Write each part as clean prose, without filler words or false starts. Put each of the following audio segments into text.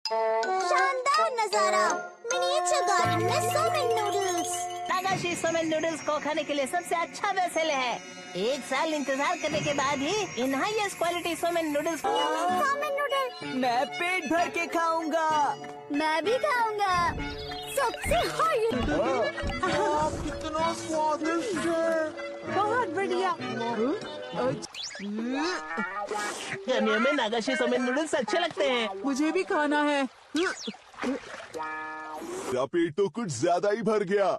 शानदार नजारा, miniature garden में सोमेन नूडल्स। नागाशी सोमेन नूडल्स को खाने के लिए सबसे अच्छा वैसल है। 1 साल इंतजार करने के बाद ही इन highest quality somen noodles. Somen noodle मैं पेट भर के खाऊंगा। मैं भी खाऊंगा। सबसे हाई कितना स्वादिष्ट है। बहुत बढ़िया। गर्मियों में नागाशी सोमेन नूडल्स अच्छे लगते हैं। मुझे भी खाना है। मेरा पेट तो कुछ ज्यादा ही भर गया।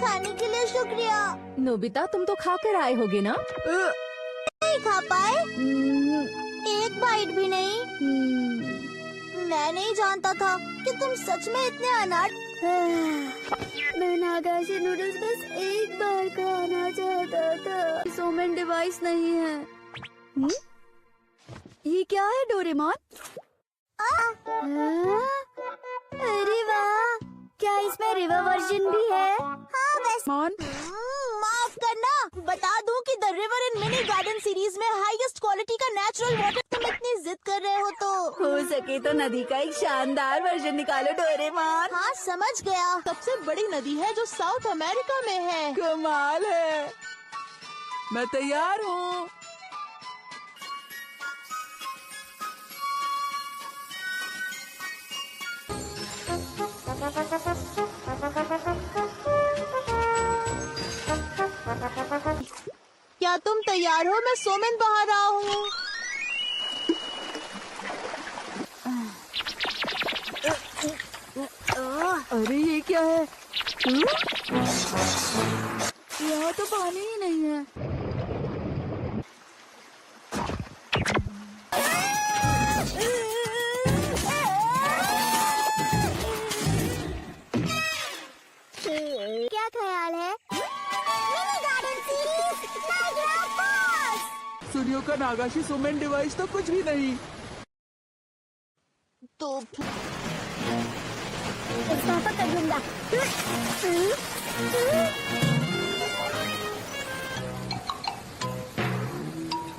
खाने के लिए शुक्रिया। नोबिता, तुम तो खाकर आए होगे ना? नहीं खा पाए, एक बाइट भी नहीं। मैं नहीं जानता था कि तुम सच में इतने अनाथ। मैं नागाशी नूडल्स बस एक बार खाना चाहता था। सोमेन डिवाइस नहीं है। ये क्या है डोरेमोन? अरे वाह, क्या इसमें रिवर वर्जन भी है? हाँ वैसे। माफ करना, बता दूं कि the river in mini garden series में हाईएस्ट क्वालिटी का नेचुरल वाटर तुम इतनी जिद कर रहे हो तो हो सके तो नदी का एक शानदार वर्जन निकालो डोरेमोन। हाँ समझ गया। सबसे बड़ी नदी है जो साउथ अमेरिका में है। कमाल है। मैं तैयार हूँ। क्या तुम तैयार हो? मैं सोमेन बहा रहा हूँ। अरे ये क्या है? यहाँ तो पानी ही नहीं है। क्या ख्याल है? Mini garden series Niagara Falls. सूर्यों का नागाशी सोमेन डिवाइस तो कुछ भी नहीं। तो इसका पता लूंगा।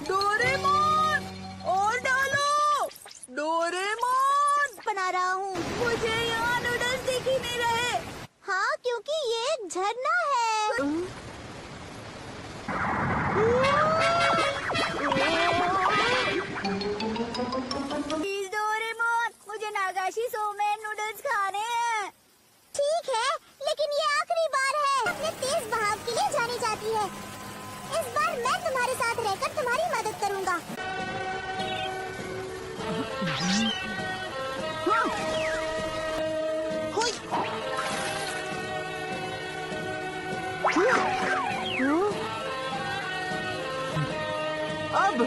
डोरेमोन, और डालो। डोरेमोन, बना रहा हूँ। मुझे यहाँ नूडल्स दिख ही नहीं रहे। हाँ क्योंकि ये एक झरना है। प्लीज डोरेमोन, मुझे नागाशी सोमेन नूडल्स खाने हैं। ठीक है, लेकिन ये आखिरी बार है। अपने तेज बहाव के लिए जानी जाती है। इस बार मैं तुम्हारे साथ रहकर तुम्हारी मदद करूँगा। अब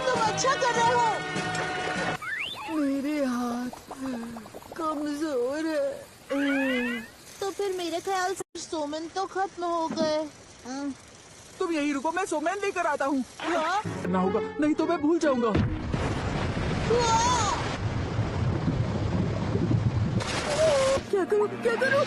तुम अच्छा कर रहे हो। मेरे हाथ कमजोर है। तो फिर मेरे ख्याल से सोमेन तो खत्म हो गए। तुम यहीं रुको, मैं सोमेन लेकर आता हूँ। करना होगा, नहीं तो मैं भूल जाऊंगा। क्या करूँ, क्या करूँ?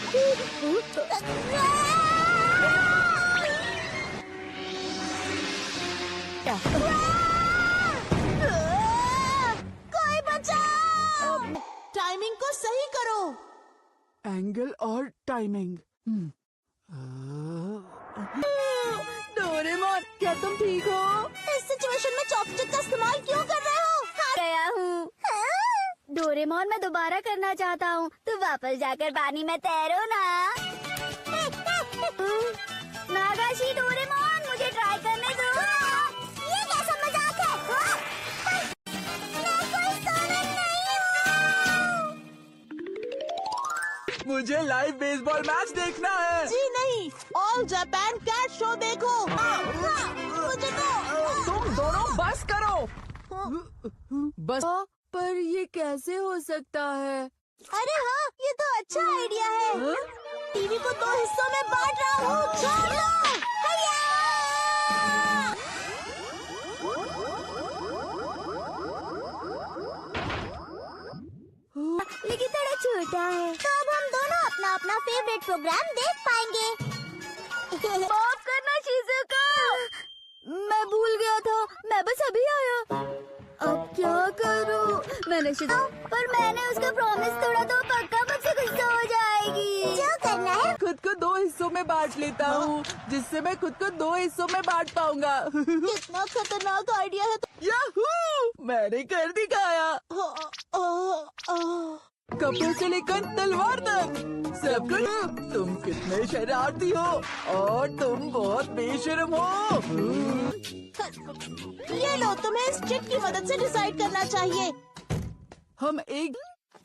कोई बचाओ! टाइमिंग को सही करो। एंगल और टाइमिंग। डोरेमोन, क्या तुम ठीक हो? इस सिचुएशन में चॉपस्टिक का इस्तेमाल क्यों कर रहे हो? गया हूँ। डोरेमोन, मैं दोबारा करना चाहता हूँ। तू वापस जाकर पानी में तैरो ना। नागाशी डोरेमोन, मुझे ट्राई करने दो। ये कैसा मजाक है? मैं कोई सोमेन नहीं हूँ। मुझे लाइव बेसबॉल मैच देखना है। जी नहीं, ऑल जापान कैट शो देखो। मुझे तो तुम दोनों बस करो। बस, पर ये कैसे हो सकता है? अरे हाँ, ये तो अच्छा आइडिया है। टीवी को 2 हिस्सों में बांट रहा हूँ। छोड़ दो। हैया! लेकिन थोड़ा छोटा है, तो अब हम दोनों अपना अपना फेवरेट प्रोग्राम देख पाएंगे। माफ करना शिजुका, मैं भूल गया था, मैं बस अभी आया। अब क्या करूं? मैंने पर मैंने उसका प्रॉमिस तोड़ा तो पक्का मुझसे गुस्सा हो जाएगी। क्या करना है? खुद को 2 हिस्सों में बांट लेता हूँ, जिससे मैं खुद को 2 हिस्सों में बांट पाऊंगा। कितना खतरनाक आइडिया है। याहू! मैंने कर दिखाया। कपड़े से लेकर तलवार तक सब कुछ। तुम कितने शरारती हो और तुम बहुत बेशर्म हो। ये लो, तुम्हें इस चिट की मदद से डिसाइड करना चाहिए। हम एक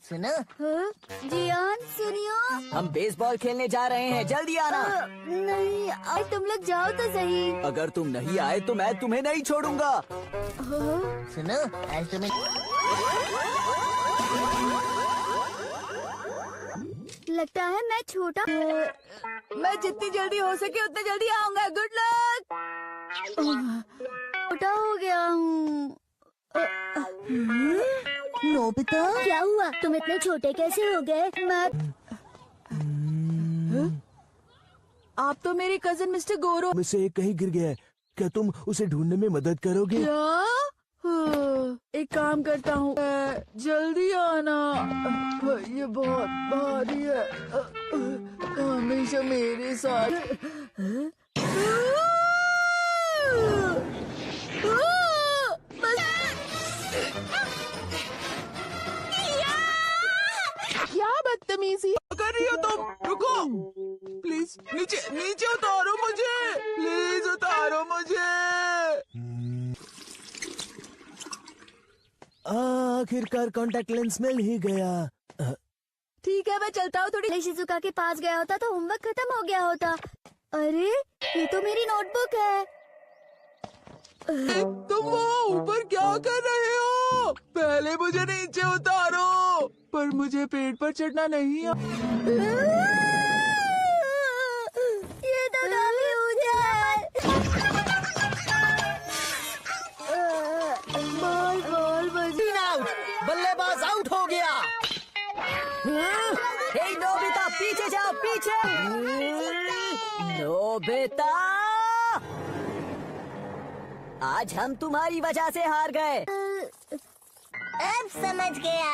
सुनो, हाँ? जियान सुनियो। हम बेसबॉल खेलने जा रहे हैं, जल्दी आना। नहीं, आज तुम लोग जाओ तो सही। अगर तुम नहीं आए तो मैं तुम्हें नहीं छोड़ूंगा। हाँ? सुनो, आज तुम्हें लगता है मैं छोटा। मैं जितनी जल्दी हो सके उतनी जल्दी आऊंगा। Good luck. छोटा हो गया हूँ। नोबिता, क्या हुआ? तुम इतने छोटे कैसे हो गए? मैं आप तो मेरे कजन मिस्टर गोरो। में से एक कहीं गिर गया है। क्या तुम उसे ढूंढने में मदद करोगे? क्या? हाँ, एक काम करता हूँ, जल्दी आना। ये बहुत भारी है, हमेशा मेरे साथ। क्या बदतमीजी कर रही हो तुम? रुको प्लीज, नीचे नीचे उतारो मुझे, प्लीज उतारो मुझे। आखिरकार कांटेक्ट लेंस मिल ही गया। ठीक है, मैं चलता हूँ। थोड़ी शिजुका के पास गया होता तो होमवर्क खत्म हो गया होता। अरे, ये तो मेरी नोटबुक है। तुम वो ऊपर क्या कर रहे हो? पहले मुझे नीचे उतारो। पर मुझे पेड़ पर चढ़ना नहीं ये तो काफी ऊंचा है। बॉल बॉल बजी। बल्लेबाज आउट हो गया। हे नोबिता, पीछे जाओ, पीछे। नोबिता, आज हम तुम्हारी वजह से हार गए। अब समझ गया।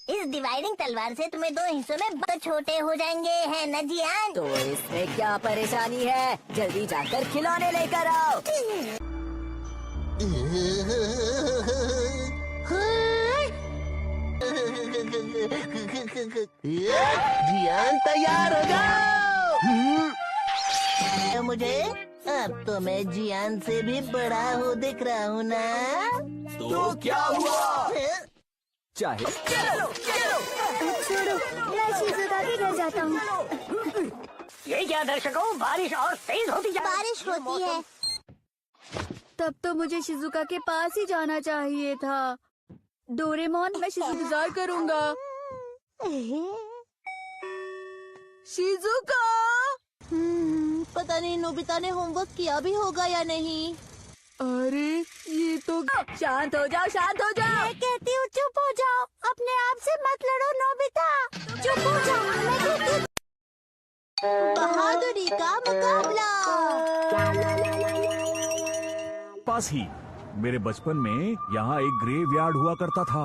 इस डिवाइडिंग तलवार से तुम्हें 2 हिस्सों में बहुत छोटे हो जाएंगे, है न जियान? तो इसमें क्या परेशानी है? जल्दी जाकर खिलौने लेकर आओ। जियान तैयार हो जाओ। मुझे अब तो मैं जियान से भी बड़ा हो दिख रहा हूँ ना। तो क्या हुआ? चाहे चलो चलो। छोड़ो, मैं शिजुका के घर जाता हूँ। ये क्या दर्शकों, बारिश और तेज होती जा रही है। बारिश होती है। तब तो मुझे शिजुका के पास ही जाना चाहिए था। डोरेमोन, मैं इंतजार करूंगा। शिजुका, पता नहीं नोबिता ने होमवर्क किया भी होगा या नहीं। अरे ये तो। शांत हो जाओ, शांत हो जाओ। मैं कहती हूँ चुप हो जाओ, अपने आप से मत लड़ो नोबिता। चुप हो जाओ, मैं कहती हूँ। बहादुरी का मुकाबला। पास ही मेरे बचपन में यहाँ एक ग्रेवयार्ड हुआ करता था।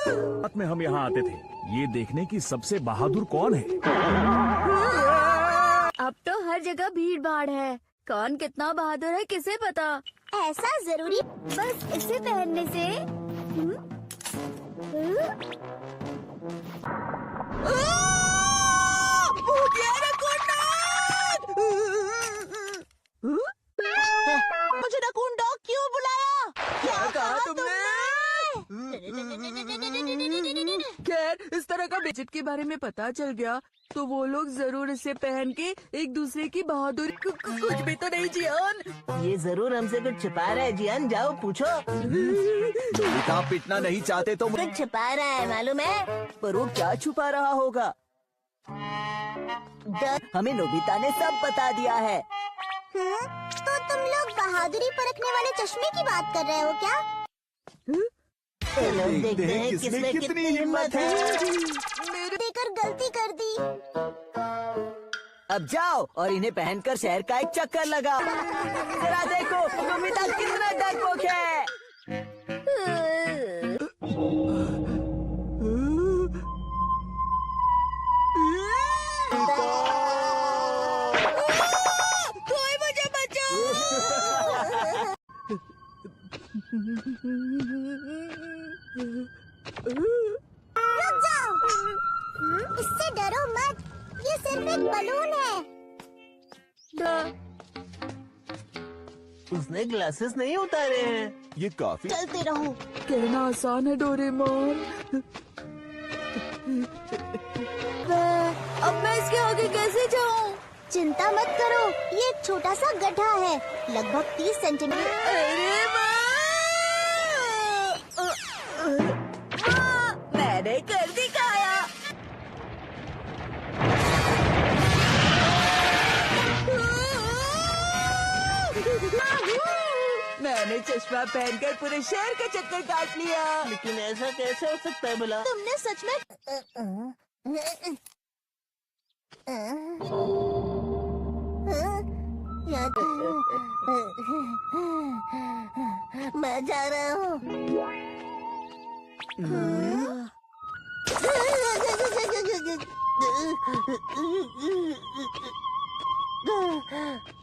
रात में हम यहाँ आते थे ये देखने की सबसे बहादुर कौन है। अब तो हर जगह भीड़ भाड़ है, कौन कितना बहादुर है किसे पता। ऐसा जरूरी बस इसे पहनने से। मुझे रकून डॉग क्यों बुलाया? क्या कहा तुमने? खैर, इस तरह का बेचट के बारे में पता चल गया तो वो लोग जरूर इसे पहन के एक दूसरे की बहादुरी कुछ भी तो नहीं जियान। ये जरूर हमसे कुछ छिपा रहा है जियान, जाओ पूछो। नोबिता पिटना नहीं चाहते तो कुछ छिपा रहा है मालूम है। पर वो क्या छुपा रहा होगा? हमें नोबिता ने सब बता दिया है। तो तुम लोग बहादुरी परखने वाले चश्मे की बात कर रहे हो क्या? चलो देखते हैं किसमें कितनी हिम्मत है। देकर गलती कर दी। अब जाओ और इन्हें पहनकर शहर का एक चक्कर लगाओ। जरा देखो नोबिता कितना डरपोक है। कोई मुझे बचाओ। रुक जाओ। इससे डरो मत, ये सिर्फ एक बलून है। उसने ग्लासेस नहीं उतारे हैं। ये काफी चलते रहो। कहना आसान है डोरेमोन। अब मैं इसके आगे कैसे जाऊं? चिंता मत करो, ये एक छोटा सा गड्ढा है, लगभग 30 सेंटीमीटर। अरे माँ! मैंने कर दिखाया। मैंने चश्मा पहनकर पूरे शहर का चक्कर काट लिया। लेकिन ऐसा कैसे हो सकता है भला? तुमने सच में मैं जा रहा हूँ।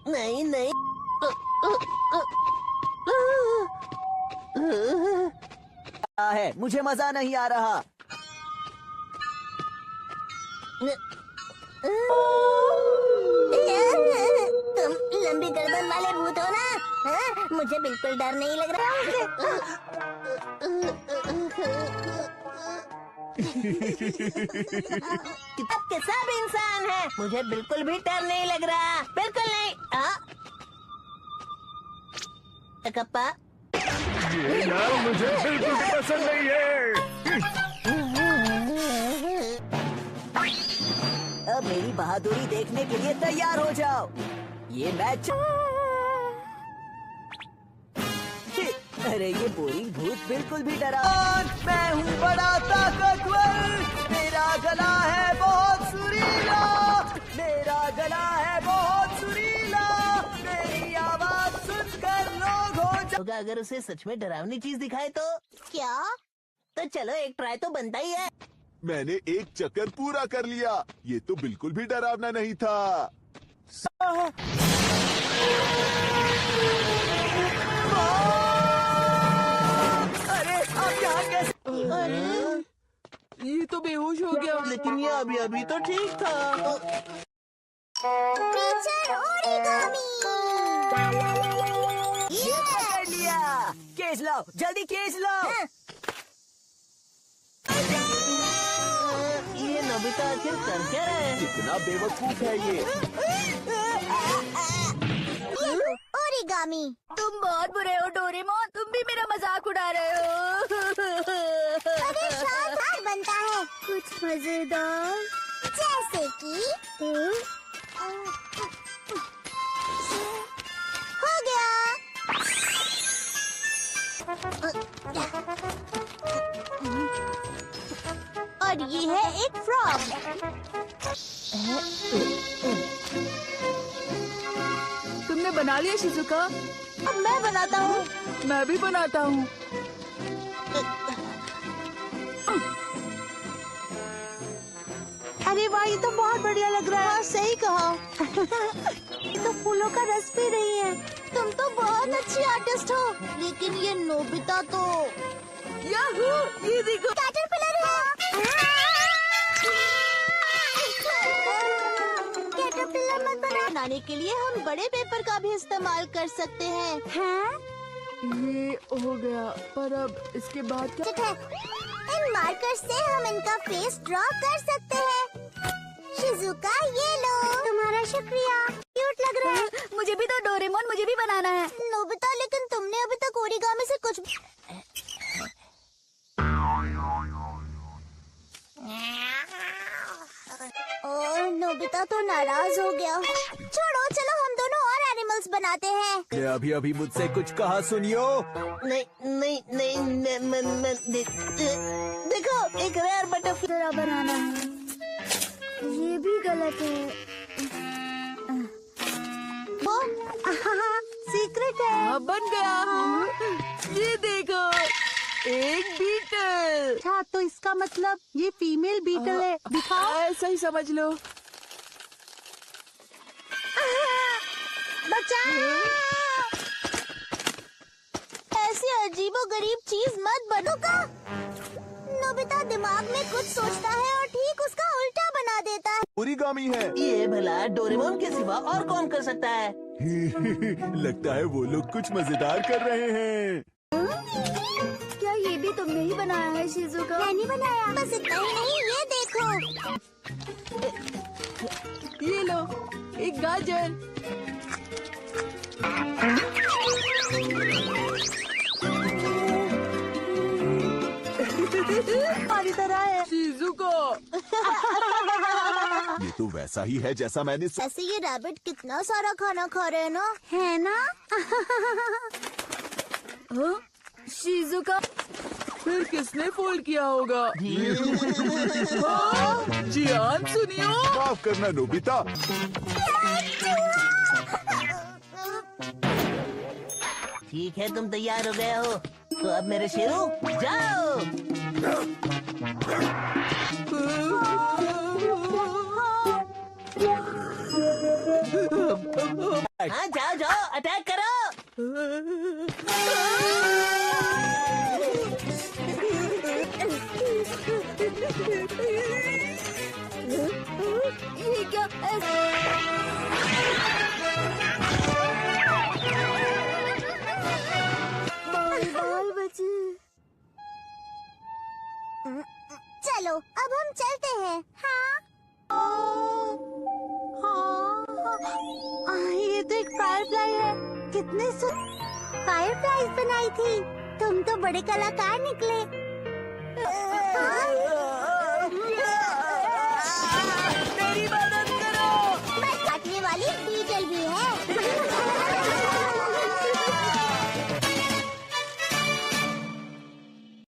नहीं नहीं। है, मुझे मजा नहीं आ रहा। तुम लंबी गर्दन वाले भूत हो ना? हाँ? मुझे बिल्कुल डर नहीं लग रहा। सबके सब इंसान हैं। मुझे बिल्कुल भी डर नहीं लग रहा, बिल्कुल नहीं। कप्पा, ये ना मुझे बिल्कुल भी पसंद नहीं है। अब मेरी बहादुरी देखने के लिए तैयार हो जाओ। ये मैच। अरे ये बोरिंग भूत बिल्कुल भी डरा। मैं हूँ बड़ा ताकतवर, मेरा गला है बहुत सुरीला, मेरा गला है बहुत सुरीला, मेरी आवाज सुनकर लोग हो होगा अगर उसे सच में डरावनी चीज दिखाए तो? क्या? तो चलो एक ट्राई तो बनता ही है। मैंने एक चक्कर पूरा कर लिया। ये तो बिल्कुल भी डरावना नहीं था। अरे अब यहाँ कैसे? ये तो बेहोश हो गया। लेकिन ये अभी तो ठीक था। Teacher origami. कर लिया। केस लाओ, जल्दी केस लाओ। ये नोबिता आखिर कर क्या रहा है? कितना बेवकूफ है ये। ओरिगामी। तुम बहुत बुरे हो डोरेमोन, तुम भी मेरा मजाक उड़ा रहे हो। अरे शानदार बनता है, कुछ मजेदार। जैसे कि हो गया। और ये है एक फ्रॉग। तुमने बना लिया शिजुका? अब मैं बनाता हूँ। मैं भी बनाता हूँ। अरे वाह, ये तो बहुत बढ़िया लग रहा है। सही कहा। ये तो फूलों का रस पी रही है। तुम तो बहुत अच्छी आर्टिस्ट हो, लेकिन ये नोबिता तो याहू! ये देखो। कैटरपिलर है। कैटरपिलर मत बनाने के लिए हम बड़े पेपर का भी इस्तेमाल कर सकते हैं। हाँ? ये हो गया, पर अब इसके बाद क्या? ठीक है, इन मार्कर से हम इनका फेस ड्रॉ कर सकते हैं। शिजुका, ये लो। तुम्हारा शुक्रिया। क्यूट लग रहा है। मुझे भी तो डोरेमोन, मुझे भी बनाना है। नोबिता, लेकिन तुमने अभी तक ओरिगामी से कुछ और नोबिता तो नाराज हो गया। छोड़ो, चलो हम दोनों और एनिमल्स बनाते हैं। ने अभी मुझसे कुछ कहा सुनियो। नहीं, देखो एक रेयर बटरफ्लाई। जरा बनाना है। ये भी गलत है। सीक्रेट है। हाँ, बन गया। ये देखो, एक बीटल। अच्छा, तो इसका मतलब ये फीमेल बीटल है। दिखाओ। ऐसा ही समझ लो। बचाओ! ऐसी अजीबोगरीब चीज मत बनो का। नोबिता दिमाग में कुछ सोचता है और ठीक उसका उल्टा बना देता है। ओरिगामी है। ये भला डोरेमोन के सिवा और कौन कर सकता है? लगता है वो लोग कुछ मजेदार कर रहे हैं। क्या ये भी तुमने ही बनाया है शिजुका? मैंने बनाया। बस इतना ही नहीं, ये देखो। ये लो, एक गाजर। हमारी तरह है। शिजुका। ये तो वैसा ही है जैसा मैंने ऐसे ये रैबिट कितना सारा खाना खा रहे हैं ना, है ना? हाँ? शिजुका, फिर किसने फोल्ड किया होगा? हाँ? जियान सुनियो। माफ करना नोबिता। ठीक है, तुम तैयार हो गए हो, तो अब मेरे शेरू जाओ। हाँ, जाओ जाओ, अटैक करो। ये क्या? बाल बचे। चलो, अब हम चलते हैं। हाँ? ये तो एक फायरफ्लाई है। कितने फायरफ्लाइज बनाई थी। तुम तो बड़े कलाकार निकले।